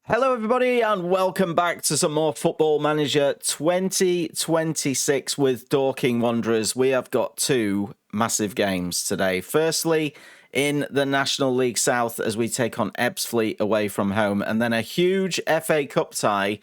Hello, everybody, and welcome back to some more Football Manager 2026 with Dorking Wanderers. We have got two massive games today. Firstly, in the National League South as we take on Ebbsfleet away from home, and then a huge FA Cup tie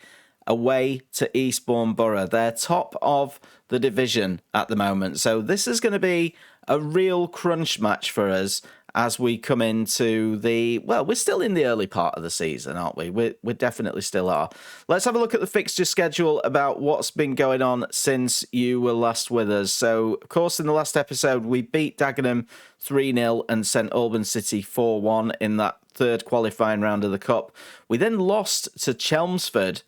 away to Eastbourne Borough. They're top of the division at the moment. So this is going to be a real crunch match for us as we come into we're still in the early part of the season, aren't we? We definitely still are. Let's have a look at the fixture schedule about what's been going on since you were last with us. So, of course, in the last episode, we beat Dagenham 3-0 and St Albans City 4-1 in that third qualifying round of the Cup. We then lost to Chelmsford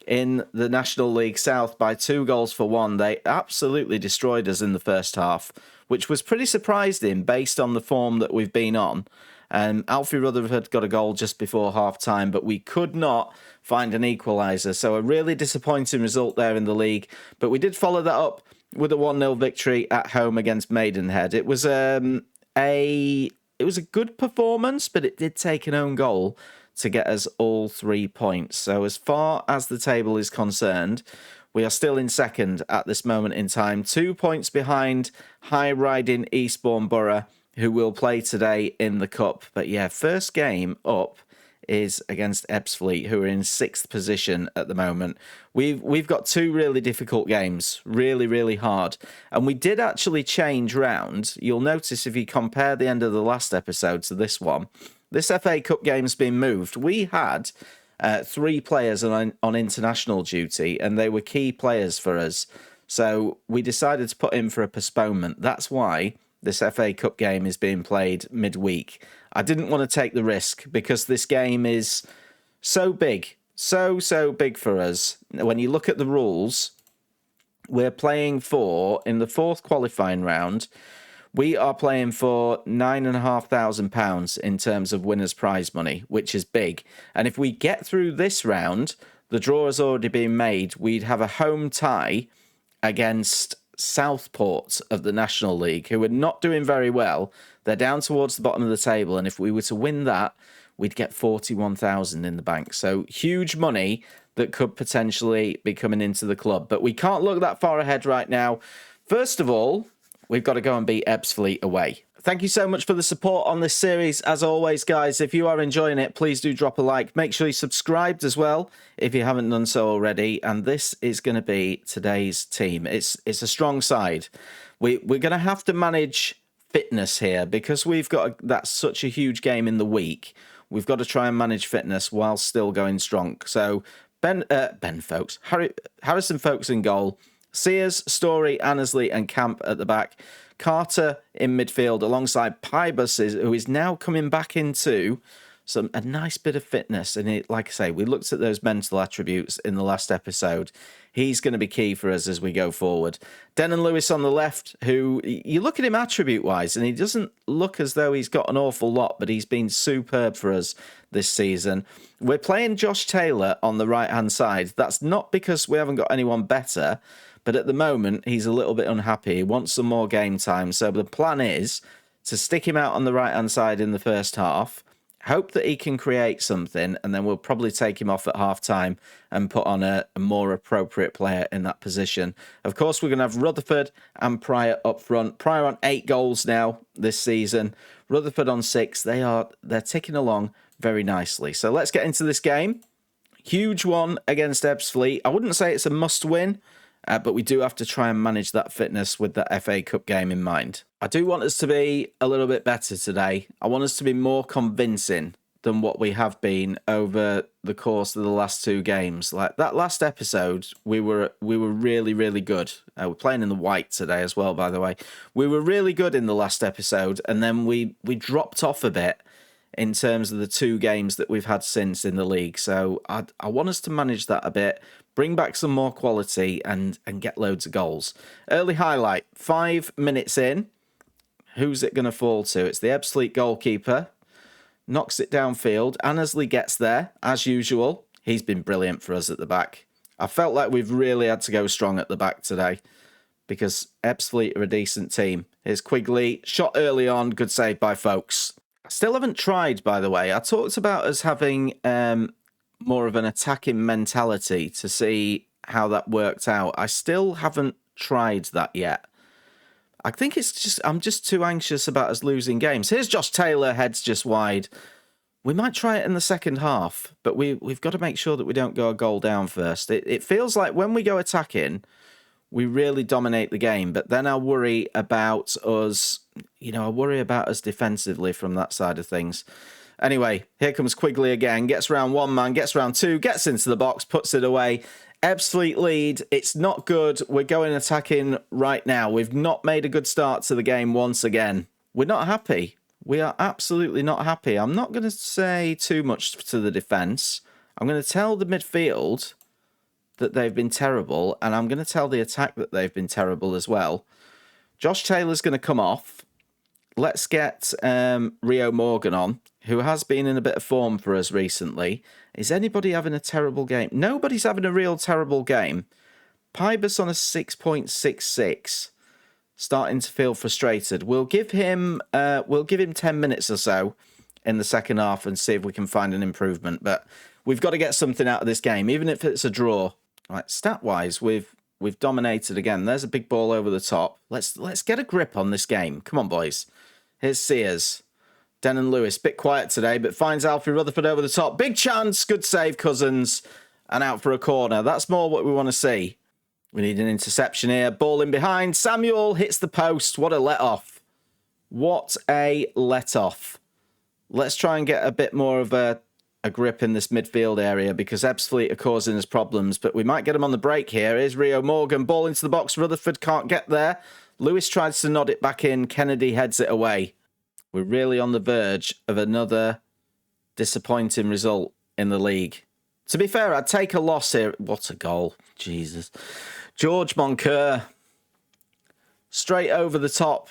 in the National League South by 2-1. They absolutely destroyed us in the first half, which was pretty surprising based on the form that we've been on. Alfie Rutherford got a goal just before half-time, but we could not find an equaliser. So a really disappointing result there in the league. But we did follow that up with a 1-0 victory at home against Maidenhead. It was a good performance, but it did take an own goal to get us all 3 points. So as far as the table is concerned, we are still in second at this moment in time, 2 points behind high-riding Eastbourne Borough, who will play today in the Cup. But yeah, first game up is against Ebbsfleet, who are in 6th position at the moment. We've got two really difficult games, really, really hard. And we did actually change round. You'll notice if you compare the end of the last episode to this one, this FA Cup game's been moved. We had 3 players on international duty, and they were key players for us. So we decided to put in for a postponement. That's why this FA Cup game is being played midweek. I didn't want to take the risk because this game is so big, so big for us. When you look at the rules, we're playing for, in the 4th qualifying round, we are playing for £9,500 in terms of winners' prize money, which is big. And if we get through this round, the draw has already been made. We'd have a home tie against Southport of the National League, who are not doing very well. They're down towards the bottom of the table. And if we were to win that, we'd get 41,000 in the bank. So huge money that could potentially be coming into the club. But we can't look that far ahead right now. First of all, we've got to go and beat Ebbsfleet away. Thank you so much for the support on this series. As always, guys, if you are enjoying it, please do drop a like. Make sure you subscribed as well if you haven't done so already. And this is going to be today's team. It's a strong side. We're going to have to manage fitness here because we've got that's such a huge game in the week. We've got to try and manage fitness while still going strong. So Harrison Folks in goal. Sears, Story, Annesley and Camp at the back. Carter in midfield alongside Pybus, who is now coming back into a nice bit of fitness. And like I say, we looked at those mental attributes in the last episode. He's going to be key for us as we go forward. Denon Lewis on the left, who you look at him attribute-wise, and he doesn't look as though he's got an awful lot, but he's been superb for us this season. We're playing Josh Taylor on the right-hand side. That's not because we haven't got anyone better, but at the moment, he's a little bit unhappy. He wants some more game time. So the plan is to stick him out on the right-hand side in the first half, hope that he can create something, and then we'll probably take him off at half-time and put on a more appropriate player in that position. Of course, we're going to have Rutherford and Pryor up front. Pryor on 8 goals now this season. Rutherford on 6. They're ticking along very nicely. So let's get into this game. Huge one against Ebbsfleet. I wouldn't say it's a must-win, but we do have to try and manage that fitness with the FA Cup game in mind. I do want us to be a little bit better today. I want us to be more convincing than what we have been over the course of the last 2 games. Like that last episode, we were really, really good. We're playing in the white today as well, by the way. We were really good in the last episode, and then we dropped off a bit in terms of the 2 games that we've had since in the league. So I want us to manage that a bit, bring back some more quality and get loads of goals. Early highlight, 5 minutes in. Who's it going to fall to? It's the Ebbsfleet goalkeeper. Knocks it downfield. Annesley gets there, as usual. He's been brilliant for us at the back. I felt like we've really had to go strong at the back today because Ebbsfleet are a decent team. Here's Quigley. Shot early on. Good save by Folks. I still haven't tried, by the way. I talked about us having more of an attacking mentality to see how that worked out. I still haven't tried that yet. I think it's just I'm just too anxious about us losing games. Here's Josh Taylor, heads just wide. We might try it in the second half, but we've got to make sure that we don't go a goal down first. It feels like when we go attacking, we really dominate the game, but then I worry about us, defensively from that side of things. Anyway, here comes Quigley again, gets round one man, gets round two, gets into the box, puts it away. Ebbsfleet lead. It's not good. We're going attacking right now. We've not made a good start to the game once again. We're not happy. We are absolutely not happy. I'm not going to say too much to the defence. I'm going to tell the midfield that they've been terrible, and I'm going to tell the attack that they've been terrible as well. Josh Taylor's going to come off. Let's get Rio Morgan on, who has been in a bit of form for us recently. Is anybody having a terrible game? Nobody's having a real terrible game. Pybus on a 6.66, starting to feel frustrated. We'll give him 10 minutes or so in the second half and see if we can find an improvement. But we've got to get something out of this game, even if it's a draw. Right, stat-wise, we've dominated again. There's a big ball over the top. Let's get a grip on this game. Come on, boys. Here's Sears. Denon Lewis, bit quiet today, but finds Alfie Rutherford over the top. Big chance, good save, Cousins, and out for a corner. That's more what we want to see. We need an interception here. Ball in behind. Samuel hits the post. What a let-off. What a let-off. Let's try and get a bit more of a grip in this midfield area because Ebbsfleet are causing us problems, but we might get him on the break here. Here's Rio Morgan. Ball into the box. Rutherford can't get there. Lewis tries to nod it back in. Kennedy heads it away. We're really on the verge of another disappointing result in the league. To be fair, I'd take a loss here. What a goal. Jesus. George Moncur. Straight over the top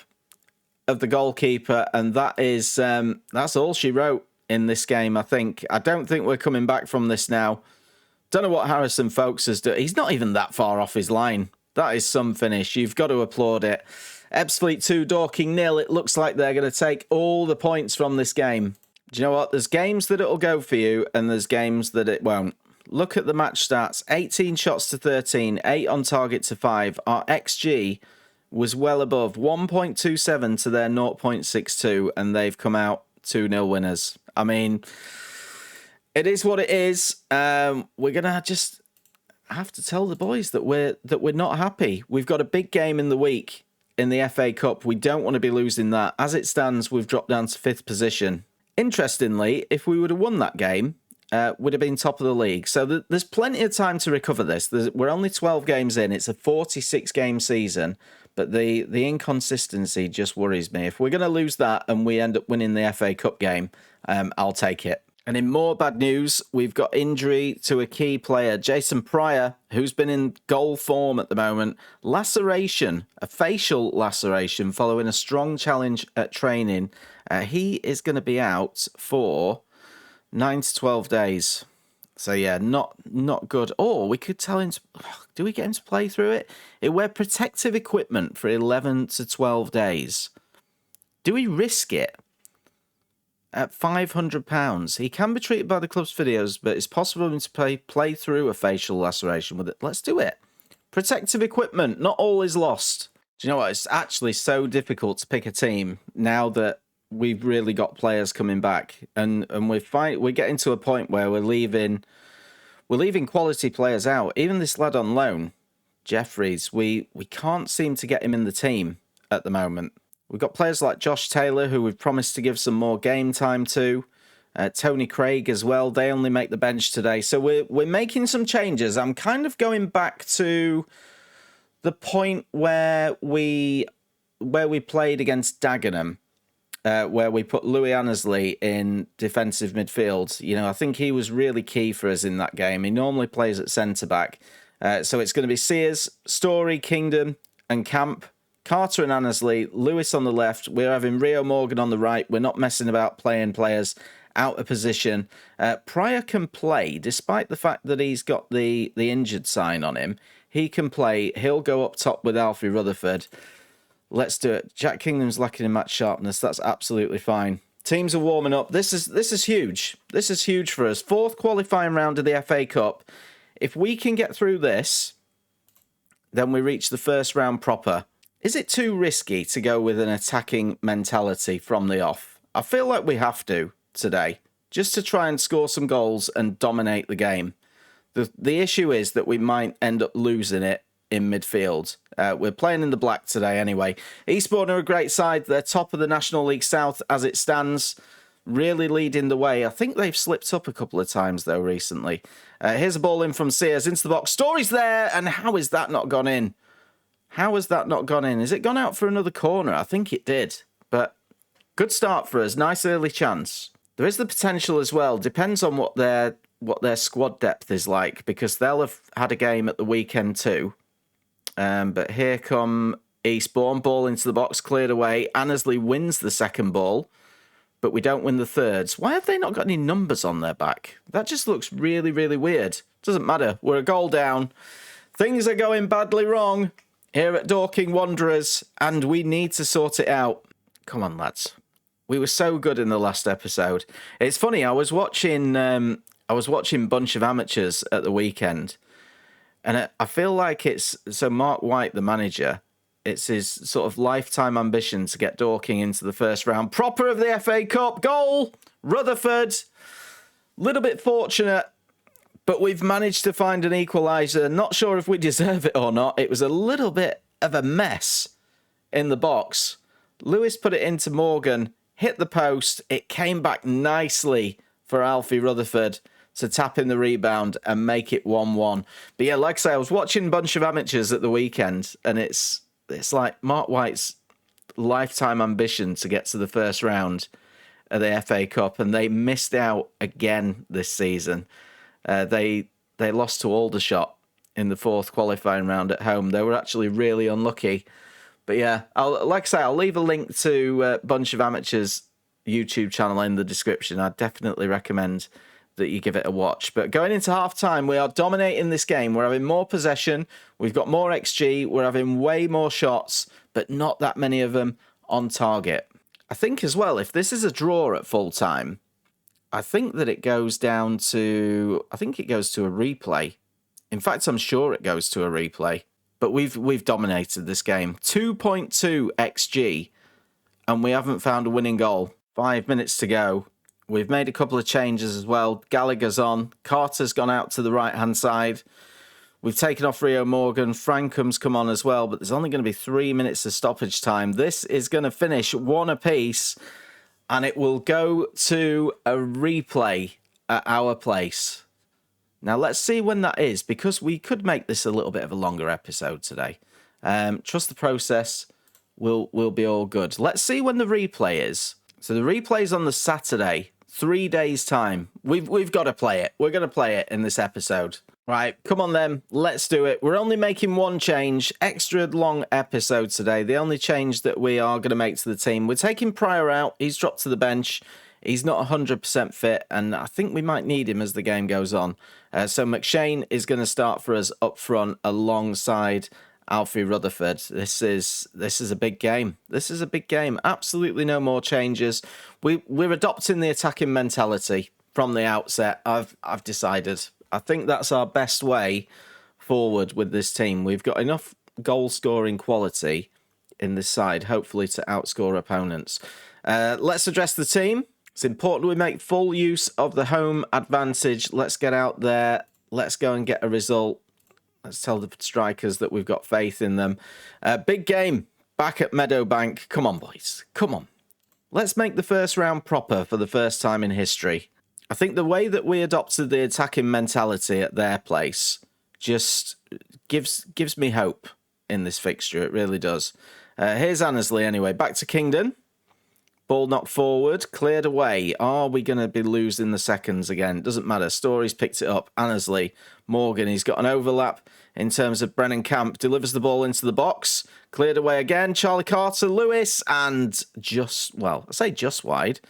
of the goalkeeper, and that's all she wrote in this game, I think. I don't think we're coming back from this now. Don't know what Harrison Folks has done. He's not even that far off his line. That is some finish. You've got to applaud it. Ebbsfleet 2, Dorking 0. It looks like they're going to take all the points from this game. Do you know what? There's games that it'll go for you, and there's games that it won't. Look at the match stats. 18 shots to 13, 8 on target to 5. Our XG was well above 1.27 to their 0.62, and they've come out 2-0 winners. I mean, it is what it is. We're going to just have to tell the boys that we're not happy. We've got a big game in the week in the FA Cup. We don't want to be losing that. As it stands, we've dropped down to 5th position. Interestingly, if we would have won that game, would have been top of the league. So there's plenty of time to recover this. We're only 12 games in. It's a 46-game season, but the inconsistency just worries me. If we're going to lose that and we end up winning the FA Cup game, I'll take it. And in more bad news, we've got injury to a key player, Jason Pryor, who's been in goal form at the moment. Laceration, a facial laceration following a strong challenge at training. He is going to be out for 9 to 12 days. So yeah, not good. Or we could tell him to, do we get him to play through it? He'll wear protective equipment for 11 to 12 days. Do we risk it? At £500, he can be treated by the club's videos, but it's possible to play through a facial laceration with it. Let's do it. Protective equipment, not all is lost. Do you know what? It's actually so difficult to pick a team now that we've really got players coming back, and we're getting to a point where we're leaving quality players out. Even this lad on loan, Jeffries, we can't seem to get him in the team at the moment. We've got players like Josh Taylor, who we've promised to give some more game time to. Tony Craig as well. They only make the bench today. So we're making some changes. I'm kind of going back to the point where we played against Dagenham, where we put Louis Annesley in defensive midfield. You know, I think he was really key for us in that game. He normally plays at centre-back. So it's going to be Sears, Story, Kingdom and Camp. Carter and Annesley, Lewis on the left. We're having Rio Morgan on the right. We're not messing about playing players out of position. Pryor can play, despite the fact that he's got the injured sign on him. He can play. He'll go up top with Alfie Rutherford. Let's do it. Jack Kingdom's lacking in match sharpness. That's absolutely fine. Teams are warming up. This is huge. This is huge for us. 4th qualifying round of the FA Cup. If we can get through this, then we reach the first round proper. Is it too risky to go with an attacking mentality from the off? I feel like we have to today, just to try and score some goals and dominate the game. The issue is that we might end up losing it in midfield. We're playing in the black today anyway. Eastbourne are a great side. They're top of the National League South as it stands, really leading the way. I think they've slipped up a couple of times, though, recently. Here's a ball in from Sears into the box. Story's there, and how is that not gone in? How has that not gone in? Has it gone out for another corner? I think it did. But good start for us. Nice early chance. There is the potential as well. Depends on what their squad depth is like, because they'll have had a game at the weekend too. But here come Eastbourne. Ball into the box, cleared away. Annesley wins the second ball, but we don't win the thirds. Why have they not got any numbers on their back? That just looks really, really weird. Doesn't matter. We're a goal down. Things are going badly wrong here at Dorking Wanderers, and we need to sort it out. Come on, lads. We were so good in the last episode. It's funny, I was watching Bunch of Amateurs at the weekend, and I feel like it's... So Marc White, the manager, it's his sort of lifetime ambition to get Dorking into the first round proper of the FA Cup. Goal! Rutherford. Little bit fortunate, but we've managed to find an equaliser. Not sure if we deserve it or not. It was a little bit of a mess in the box. Lewis put it into Morgan, hit the post. It came back nicely for Alfie Rutherford to tap in the rebound and make it 1-1. But yeah, like I say, I was watching Bunch of Amateurs at the weekend, and it's like Marc White's lifetime ambition to get to the first round of the FA Cup, and they missed out again this season. They lost to Aldershot in the 4th qualifying round at home. They were actually really unlucky. But yeah, I'll leave a link to Bunch of Amateurs YouTube channel in the description. I'd definitely recommend that you give it a watch. But going into half-time, we are dominating this game. We're having more possession. We've got more XG. We're having way more shots, but not that many of them on target. I think as well, if this is a draw at full-time, I think that it goes down to... I think it goes to a replay. In fact, I'm sure it goes to a replay. But we've dominated this game. 2.2 XG, and we haven't found a winning goal. 5 minutes to go. We've made a couple of changes as well. Gallagher's on. Carter's gone out to the right-hand side. We've taken off Rio Morgan. Frankham's come on as well, but there's only going to be 3 minutes of stoppage time. This is going to finish 1 apiece, and it will go to a replay at our place. Now, let's see when that is, because we could make this a little bit of a longer episode today. Trust the process. We'll be all good. Let's see when the replay is. So the replay's on the Saturday, 3 days' time. We've got to play it. We're going to play it in this episode. Right, come on then. Let's do it. We're only making one change. Extra long episode today. The only change that we are going to make to the team. We're taking Pryor out. He's dropped to the bench. He's not 100% fit, and I think we might need him as the game goes on. So McShane is going to start for us up front alongside Alfie Rutherford. This is a big game. This is a big game. Absolutely no more changes. We're adopting the attacking mentality from the outset. I've decided. I think that's our best way forward with this team. We've got enough goal-scoring quality in this side, hopefully, to outscore opponents. Let's address the team. It's important we make full use of the home advantage. Let's get out there. Let's go and get a result. Let's tell the strikers that we've got faith in them. Big game back at Meadowbank. Come on, boys. Come on. Let's make the first round proper for the first time in history. I think the way that we adopted the attacking mentality at their place just gives me hope in this fixture. It really does. Here's Annesley anyway. Back to Kingdon. Ball knocked forward, cleared away. Are we going to be losing the seconds again? Doesn't matter. Stories picked it up. Annesley, Morgan, he's got an overlap in terms of Brennan Camp. Delivers the ball into the box. Cleared away again. Charlie Carter, Lewis, and just wide.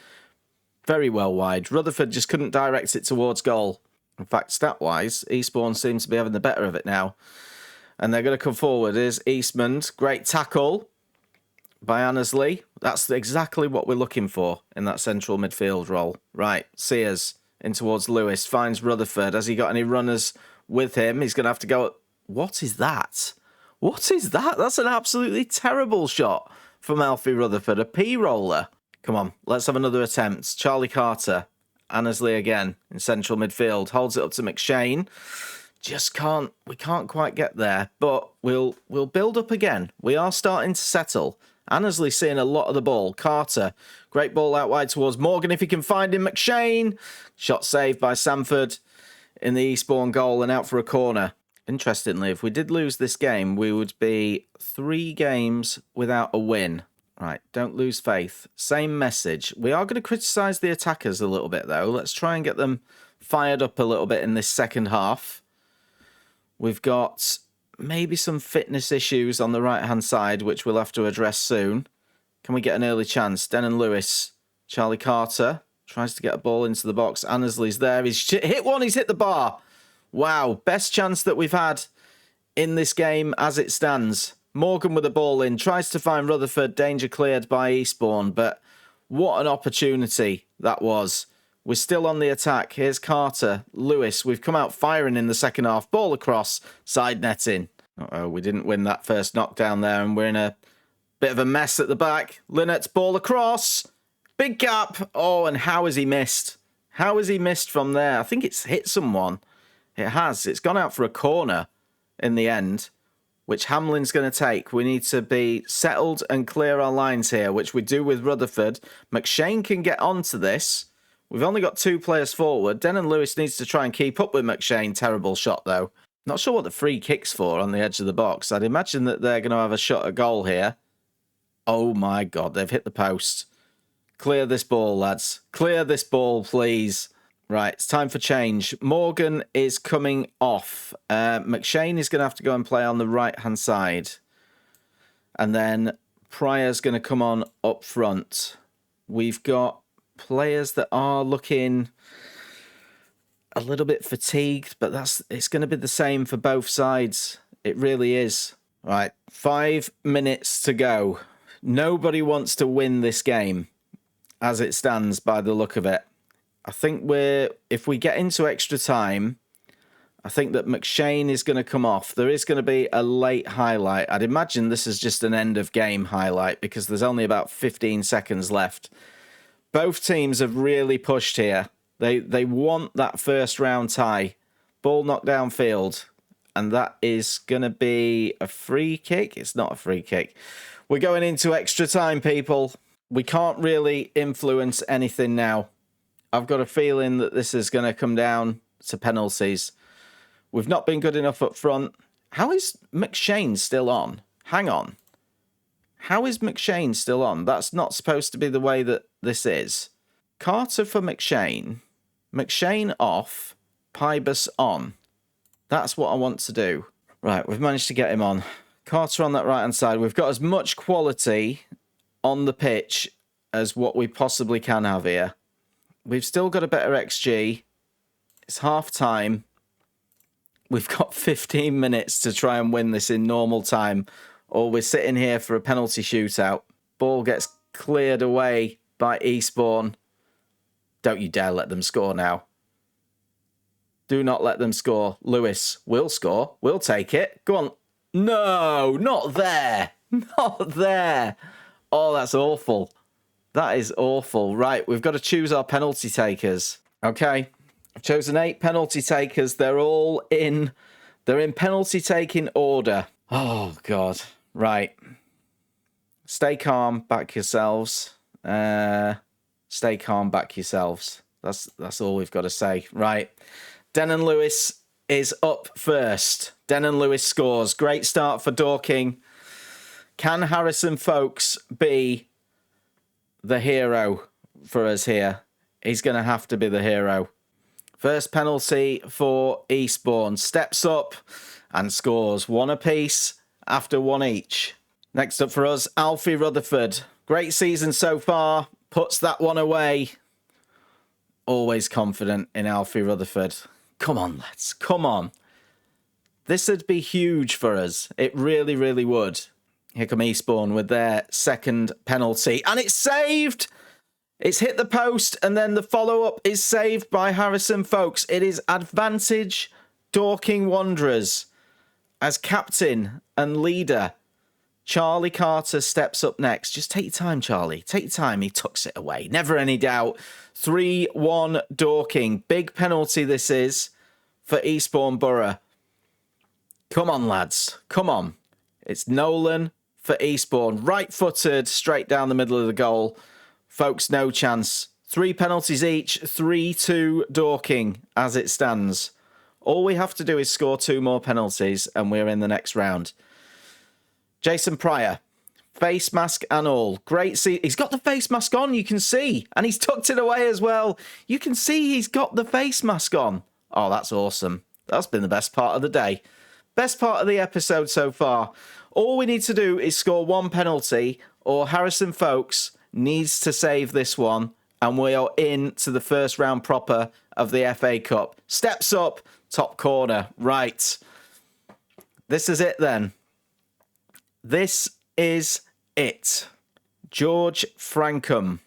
Very well wide. Rutherford just couldn't direct it towards goal. In fact, stat-wise, Eastbourne seems to be having the better of it now. And they're going to come forward. Here's Eastman. Great tackle by Annesley. That's exactly what we're looking for in that central midfield role. Right, Sears in towards Lewis, finds Rutherford. Has he got any runners with him? He's going to have to go... What is that? What is that? That's an absolutely terrible shot from Alfie Rutherford. A P-roller. Come on, let's have another attempt. Charlie Carter. Annesley again in central midfield. Holds it up to McShane. Just can't... We can't quite get there. But we'll build up again. We are starting to settle. Annesley seeing a lot of the ball. Carter. Great ball out wide towards Morgan if he can find him. McShane. Shot saved by Sanford in the Eastbourne goal and out for a corner. Interestingly, if we did lose this game, we would be 3 games without a win. Right, don't lose faith. Same message. We are going to criticise the attackers a little bit, though. Let's try and get them fired up a little bit in this second half. We've got maybe some fitness issues on the right-hand side, which we'll have to address soon. Can we get an early chance? Denon Lewis. Charlie Carter tries to get a ball into the box. Annesley's there. He's hit one. He's hit the bar. Wow, best chance that we've had in this game as it stands. Morgan with the ball in, tries to find Rutherford, danger cleared by Eastbourne, but what an opportunity that was. We're still on the attack. Here's Carter, Lewis. We've come out firing in the second half. Ball across, side netting. Uh-oh, we didn't win that first knockdown there, and we're in a bit of a mess at the back. Linnett's ball across. Big gap. Oh, and how has he missed? How has he missed from there? I think it's hit someone. It has. It's gone out for a corner in the end, which Hamlin's going to take. We need to be settled and clear our lines here, which we do with Rutherford. McShane can get onto this. We've only got 2 players forward. Denon Lewis needs to try and keep up with McShane. Terrible shot, though. Not sure what the free kick's for on the edge of the box. I'd imagine that they're going to have a shot at goal here. Oh, my God. They've hit the post. Clear this ball, lads. Clear this ball, please. Right, it's time for change. Morgan is coming off. McShane is going to have to go and play on the right-hand side. And then Pryor's going to come on up front. We've got players that are looking a little bit fatigued, but it's going to be the same for both sides. It really is. Right, 5 minutes to go. Nobody wants to win this game as it stands by the look of it. I think if we get into extra time, I think that McShane is going to come off. There is going to be a late highlight. I'd imagine this is just an end of game highlight because there's only about 15 seconds left. Both teams have really pushed here. They want that first round tie. Ball knocked downfield. And that is going to be a free kick. It's not a free kick. We're going into extra time, people. We can't really influence anything now. I've got a feeling that this is going to come down to penalties. We've not been good enough up front. How is McShane still on? Hang on. How is McShane still on? That's not supposed to be the way that this is. Carter for McShane. McShane off. Pybus on. That's what I want to do. Right, we've managed to get him on. Carter on that right-hand side. We've got as much quality on the pitch as what we possibly can have here. We've still got a better XG. It's half-time. We've got 15 minutes to try and win this in normal time, or we're sitting here for a penalty shootout. Ball gets cleared away by Eastbourne. Don't you dare let them score now. Do not let them score. Lewis will score. We'll take it. Go on. No, not there. Not there. Oh, that's awful. That is awful. Right, we've got to choose our penalty takers. Okay, I've chosen 8 penalty takers. They're all in. They're in penalty taking order. Oh, God. Right. Stay calm. Back yourselves. Stay calm. Back yourselves. That's all we've got to say. Right. Denon Lewis is up first. Denon Lewis scores. Great start for Dorking. Can Harrison Folkes be the hero for us here? He's going to have to be the hero. First penalty for Eastbourne. Steps up and scores. 1 apiece after 1 each. Next up for us, Alfie Rutherford. Great season so far. Puts that one away. Always confident in Alfie Rutherford. Come on, lads. Come on. This would be huge for us. It really, really would. Here come Eastbourne with their second penalty. And it's saved! It's hit the post, and then the follow-up is saved by Harrison Folkes. It is advantage Dorking Wanderers. As captain and leader, Charlie Carter steps up next. Just take your time, Charlie. Take your time. He tucks it away. Never any doubt. 3-1 Dorking. Big penalty this is for Eastbourne Borough. Come on, lads. Come on. It's Nolan for Eastbourne. Right-footed, straight down the middle of the goal. Folks, no chance. 3 penalties each. 3-2 Dorking as it stands. All we have to do is score 2 more penalties and we're in the next round. Jason Pryor, face mask and all. Great see. He's got the face mask on, you can see. And he's tucked it away as well. You can see he's got the face mask on. Oh, that's awesome. That's been the best part of the day. Best part of the episode so far. All we need to do is score 1 penalty, or Harrison Folkes needs to save this one, and we are in to the first round proper of the FA Cup. Steps up, top corner. Right. This is it then. This is it. George Frankham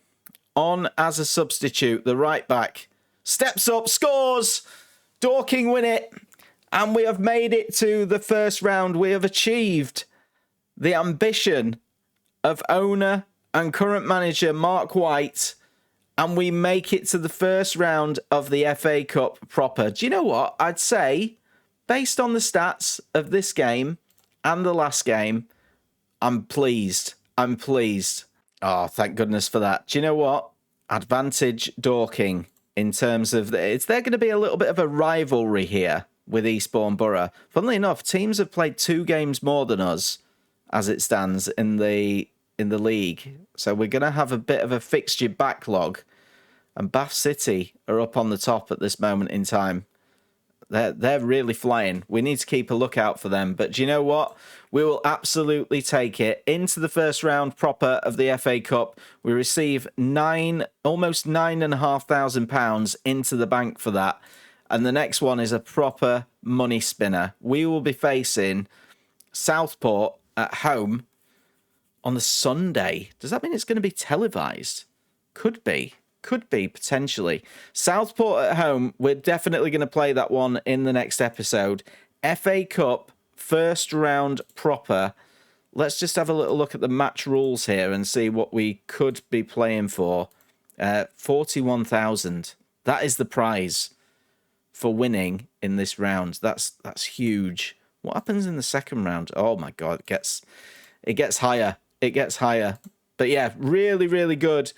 on as a substitute, the right back. Steps up, scores! Dorking win it. And we have made it to the first round. We have achieved the ambition of owner and current manager Marc White. And we make it to the first round of the FA Cup proper. Do you know what? I'd say, based on the stats of this game and the last game, I'm pleased. I'm pleased. Oh, thank goodness for that. Do you know what? Advantage Dorking in terms of... It's there going to be a little bit of a rivalry here with Eastbourne Borough. Funnily enough, teams have played 2 games more than us as it stands in the league. So we're going to have a bit of a fixture backlog. And Bath City are up on the top at this moment in time. They're really flying. We need to keep a lookout for them. But do you know what? We will absolutely take it into the first round proper of the FA Cup. We receive almost £9,500 into the bank for that. And the next one is a proper money spinner. We will be facing Southport at home on the Sunday. Does that mean it's going to be televised? Could be. Could be, potentially. Southport at home, we're definitely going to play that one in the next episode. FA Cup, first round proper. Let's just have a little look at the match rules here and see what we could be playing for. 41,000. That is the prize for winning in this round. That's huge. What happens in the second round? Oh my God, it gets higher. It gets higher. But yeah, really, really good.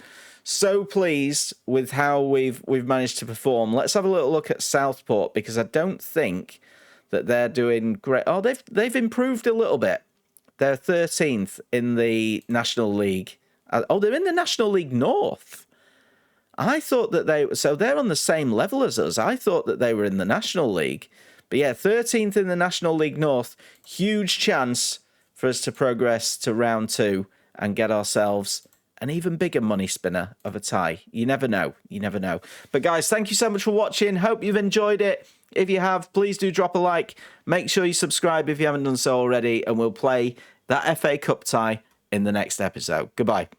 So pleased with how we've managed to perform. Let's have a little look at Southport, because I don't think that they're doing great. Oh, they've improved a little bit. They're 13th in the National League. Oh, they're in the National League North. I thought that they're on the same level as us. I thought that they were in the National League. But yeah, 13th in the National League North. Huge chance for us to progress to round 2 and get ourselves an even bigger money spinner of a tie. You never know. You never know. But guys, thank you so much for watching. Hope you've enjoyed it. If you have, please do drop a like. Make sure you subscribe if you haven't done so already, and we'll play that FA Cup tie in the next episode. Goodbye.